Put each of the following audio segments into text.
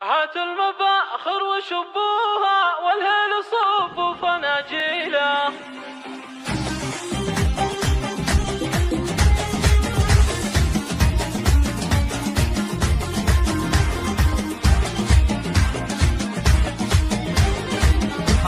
هات المفاخر وشبوها والهيل صوف فناجيله.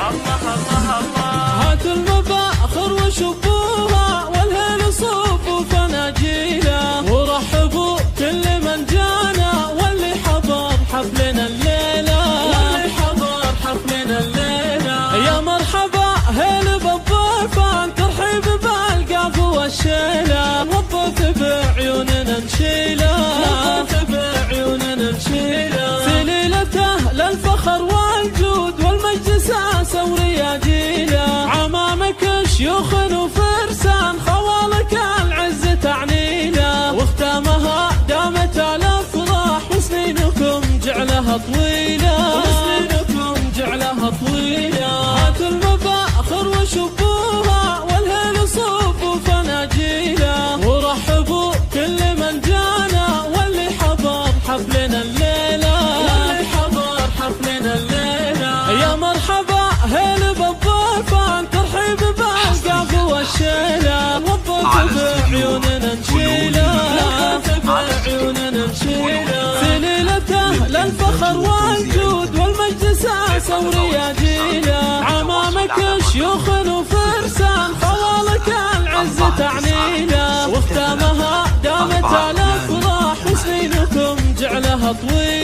الله الله الله. هات المفاخر وشبوها والهيل صوف فناجيله، ورحبوا كل من جانا واللي حضر حفلنا الليلة، واللي حضر حفلنا الليلة. يا مرحبا هيل بالضيفان، ترحيب بالقاف والشيلة، نظف بعيوننا نشيله، نظف بعيوننا نشيله. في ليلته للفخر والجود والمجد ساسة ورياجيله، عمامك شيوخ وفرسان خوالك العز تعنيله، وختامها دامت الافراح وسنينكم جعلها طويله، وسنينكم جعلها طويله. هات المفاخر وشبوها والهيل صوف فناجيله، ورحبوا كل من جانا واللي حضر حفلنا الليله، واللي حضر حفلنا الليله. يا مرحبا هيل بالضيفان، ترحيب بالقاف والشيله، نظف بعيوننا نشيله، نظف بعيوننا نشيله. في ليلته للفخر والجود والمجد ساسة ورياجيله، عمامك شيوخ وفرسان خوالك العز تعنيله، وختامها دامت الافراح وسنينكم جعلها طويله.